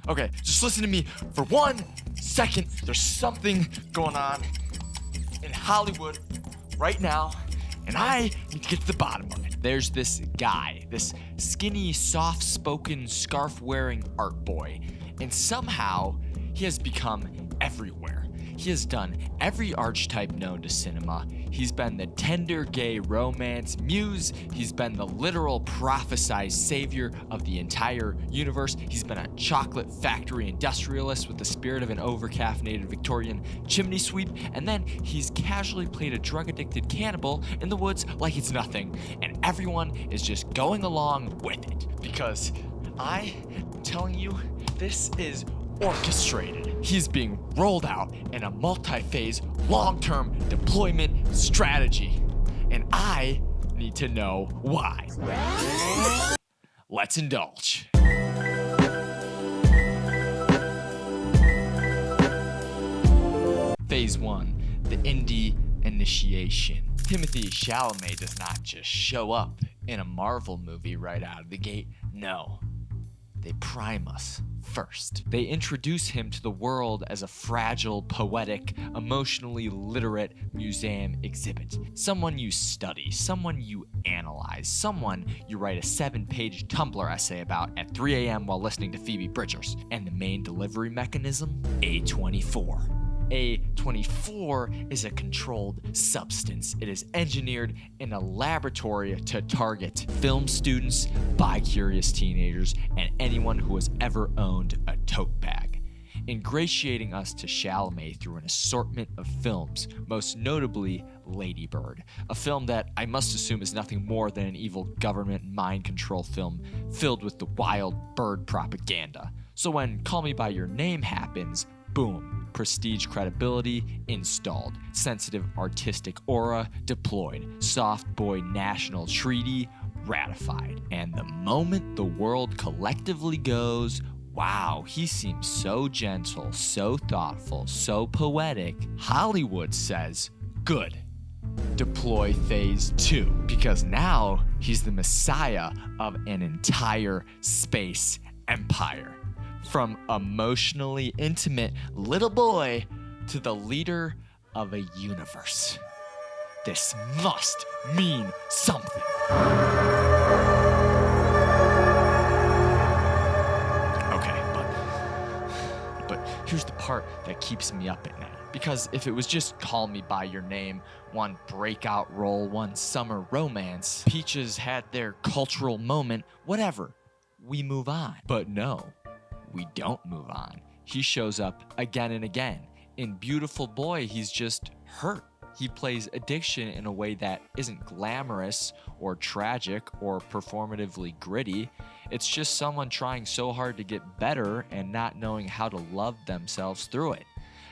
Okay, just listen to me for 1 second. There's something going on in Hollywood right now, and I need to get to the bottom of it. There's this guy, this skinny, soft-spoken, scarf-wearing art boy, and somehow he has become everywhere. He has done every archetype known to cinema. He's been the tender gay romance muse. He's been the literal prophesized savior of the entire universe. He's been a chocolate factory industrialist with the spirit of an over-caffeinated Victorian chimney sweep. And then he's casually played a drug-addicted cannibal in the woods like it's nothing. And everyone is just going along with it. Because I am telling you, this is orchestrated. He's being rolled out in a multi-phase, long-term deployment strategy. And I need to know why. Let's indulge. Phase 1, the indie initiation. Timothée Chalamet does not just show up in a Marvel movie right out of the gate. No, they prime us first. They introduce him to the world as a fragile, poetic, emotionally literate museum exhibit. Someone you study, someone you analyze, someone you write a 7-page Tumblr essay about at 3 a.m. while listening to Phoebe Bridgers. And the main delivery mechanism? A24. A24 is a controlled substance. It is engineered in a laboratory to target film students, bi-curious teenagers, and anyone who has ever owned a tote bag, ingratiating us to Chalamet through an assortment of films, most notably Lady Bird, a film that I must assume is nothing more than an evil government mind control film filled with the wild bird propaganda. So when Call Me By Your Name happens, boom. Prestige credibility installed, sensitive artistic aura deployed, soft boy national treaty ratified. And the moment the world collectively goes, wow, he seems so gentle, so thoughtful, so poetic, Hollywood says, good. Deploy phase 2, because now he's the messiah of an entire space empire. From emotionally intimate little boy to the leader of a universe. This must mean something. Okay, but here's the part that keeps me up at night. Because if it was just Call Me By Your Name, one breakout role, one summer romance, Peaches had their cultural moment, whatever, we move on. But no. We don't move on. He shows up again and again. In Beautiful Boy, he's just hurt. He plays addiction in a way that isn't glamorous or tragic or performatively gritty. It's just someone trying so hard to get better and not knowing how to love themselves through it.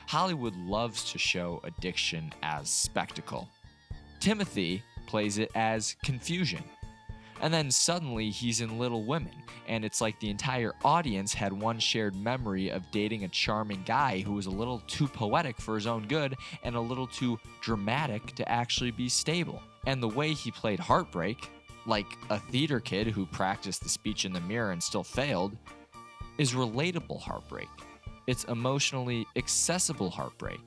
Hollywood loves to show addiction as spectacle. Timothy plays it as confusion. And then suddenly he's in Little Women, and it's like the entire audience had one shared memory of dating a charming guy who was a little too poetic for his own good and a little too dramatic to actually be stable. And the way he played heartbreak, like a theater kid who practiced the speech in the mirror and still failed, is relatable heartbreak. It's emotionally accessible heartbreak.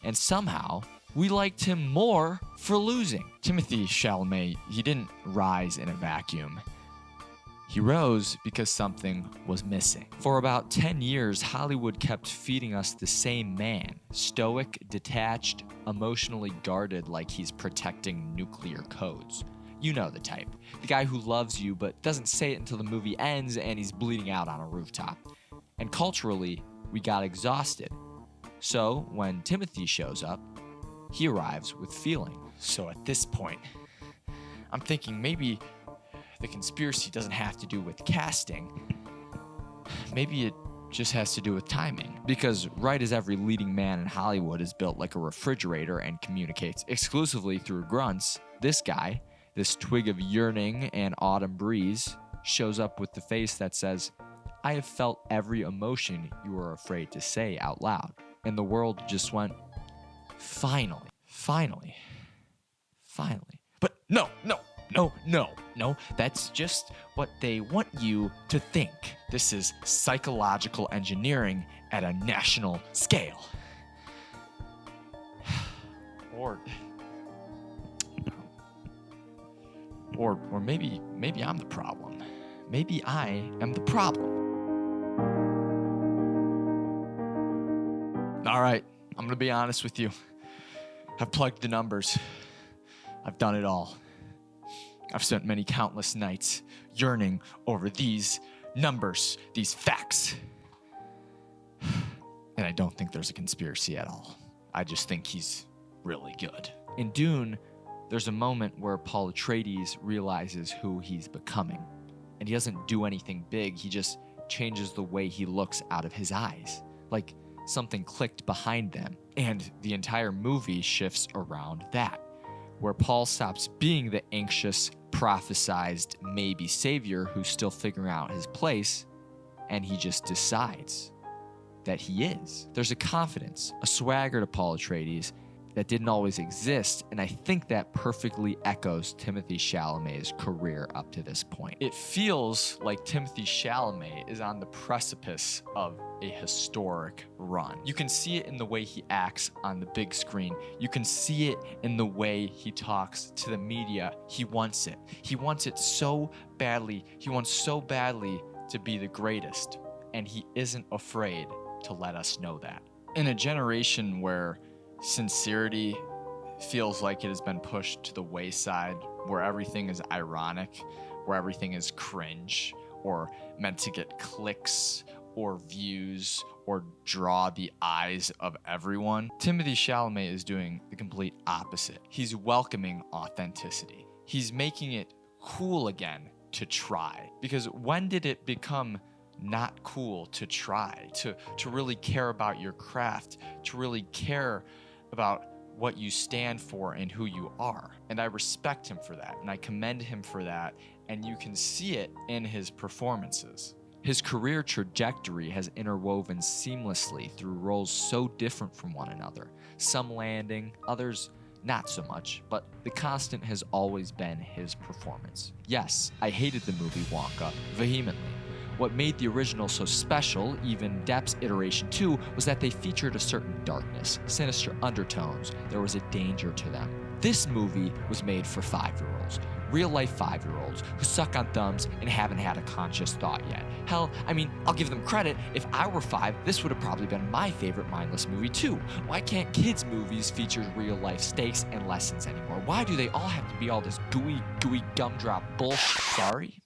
And somehow, we liked him more for losing. Timothée Chalamet, he didn't rise in a vacuum. He rose because something was missing. For about 10 years, Hollywood kept feeding us the same man. Stoic, detached, emotionally guarded like he's protecting nuclear codes. You know the type. The guy who loves you but doesn't say it until the movie ends and he's bleeding out on a rooftop. And culturally, we got exhausted. So when Timothy shows up, he arrives with feeling. So at this point, I'm thinking maybe the conspiracy doesn't have to do with casting. Maybe it just has to do with timing. Because right as every leading man in Hollywood is built like a refrigerator and communicates exclusively through grunts, this guy, this twig of yearning and autumn breeze, shows up with the face that says, I have felt every emotion you were afraid to say out loud. And the world just went, Finally. But no. No. That's just what they want you to think. This is psychological engineering at a national scale. Or maybe I'm the problem. Maybe I am the problem. All right, I'm gonna be honest with you. I've plugged the numbers. I've done it all. I've spent many countless nights yearning over these numbers, these facts. And I don't think there's a conspiracy at all. I just think he's really good. In Dune, there's a moment where Paul Atreides realizes who he's becoming. And he doesn't do anything big, he just changes the way he looks out of his eyes. Like something clicked behind them. And the entire movie shifts around that, where Paul stops being the anxious, prophesized maybe savior who's still figuring out his place, and he just decides that he is. There's a confidence, a swagger to Paul Atreides that didn't always exist, and I think that perfectly echoes Timothée Chalamet's career up to this point. It feels like Timothée Chalamet is on the precipice of a historic run. You can see it in the way he acts on the big screen. You can see it in the way he talks to the media. He wants it. He wants it so badly. He wants so badly to be the greatest, and he isn't afraid to let us know that. In a generation where sincerity feels like it has been pushed to the wayside, where everything is ironic, where everything is cringe, or meant to get clicks or views or draw the eyes of everyone, Timothée Chalamet is doing the complete opposite. He's welcoming authenticity. He's making it cool again to try. Because when did it become not cool to try, to really care about your craft, to really care about what you stand for and who you are? And I respect him for that, and I commend him for that, and you can see it in his performances. His career trajectory has interwoven seamlessly through roles so different from one another, some landing, others not so much, but the constant has always been his performance. Yes, I hated the movie Wonka vehemently. What made the original so special, even Depp's iteration 2, was that they featured a certain darkness, sinister undertones. There was a danger to them. This movie was made for 5-year-olds, real-life 5-year-olds who suck on thumbs and haven't had a conscious thought yet. Hell, I mean, I'll give them credit. If I were 5, this would have probably been my favorite mindless movie too. Why can't kids' movies feature real-life stakes and lessons anymore? Why do they all have to be all this gooey gumdrop bullshit? Sorry?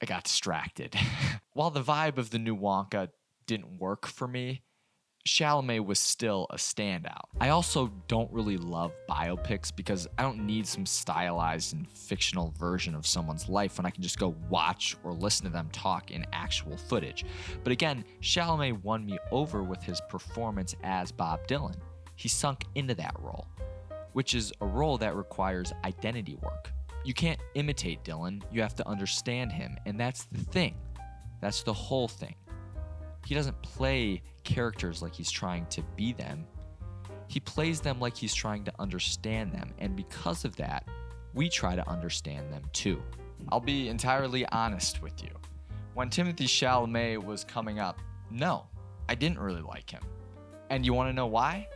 I got distracted. While the vibe of the new Wonka didn't work for me, Chalamet was still a standout. I also don't really love biopics because I don't need some stylized and fictional version of someone's life when I can just go watch or listen to them talk in actual footage. But again, Chalamet won me over with his performance as Bob Dylan. He sunk into that role, which is a role that requires identity work. You can't imitate Dylan, you have to understand him, and that's the thing. That's the whole thing. He doesn't play characters like he's trying to be them. He plays them like he's trying to understand them, and because of that, we try to understand them too. I'll be entirely honest with you. When Timothée Chalamet was coming up, no, I didn't really like him. And you want to know why?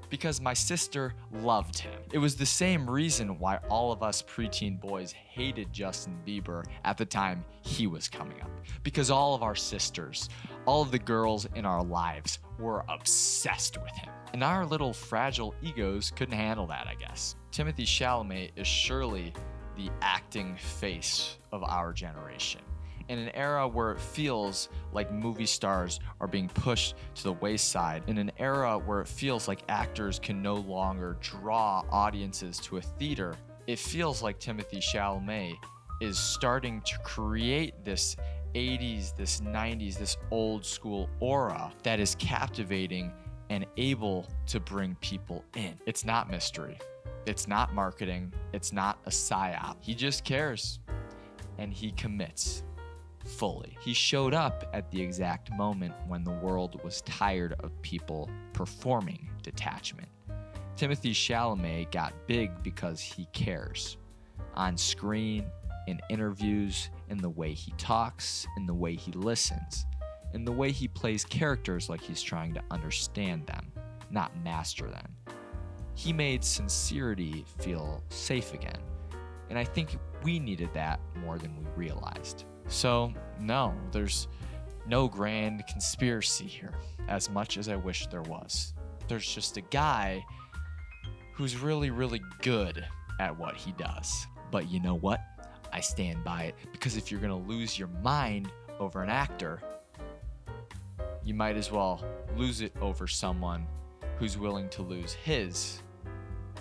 Because my sister loved him. It was the same reason why all of us preteen boys hated Justin Bieber at the time he was coming up. Because all of our sisters, all of the girls in our lives were obsessed with him. And our little fragile egos couldn't handle that, I guess. Timothée Chalamet is surely the acting face of our generation. In an era where it feels like movie stars are being pushed to the wayside, in an era where it feels like actors can no longer draw audiences to a theater, it feels like Timothée Chalamet is starting to create this 80s, this 90s, this old school aura that is captivating and able to bring people in. It's not mystery. It's not marketing. It's not a psyop. He just cares, and he commits fully. He showed up at the exact moment when the world was tired of people performing detachment. Timothée Chalamet got big because he cares. On screen, in interviews, in the way he talks, in the way he listens, in the way he plays characters like he's trying to understand them, not master them. He made sincerity feel safe again, and I think we needed that more than we realized. So, no, there's no grand conspiracy here, as much as I wish there was. There's just a guy who's really, really good at what he does. But you know what? I stand by it, because if you're gonna lose your mind over an actor, you might as well lose it over someone who's willing to lose his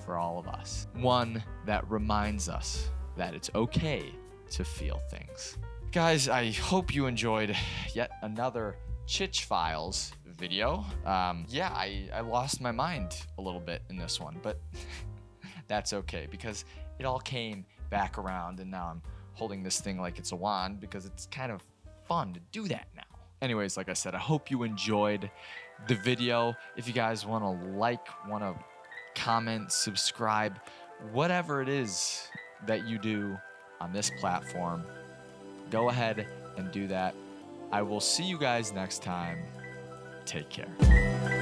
for all of us. One that reminds us that it's okay to feel things. Guys, I hope you enjoyed yet another Chich Files video. I lost my mind a little bit in this one, but that's okay, because it all came back around, and now I'm holding this thing like it's a wand, because it's kind of fun to do that now. Anyways, like I said, I hope you enjoyed the video. If you guys want to like, want to comment, subscribe, whatever it is that you do on this platform, go ahead and do that. I will see you guys next time. Take care.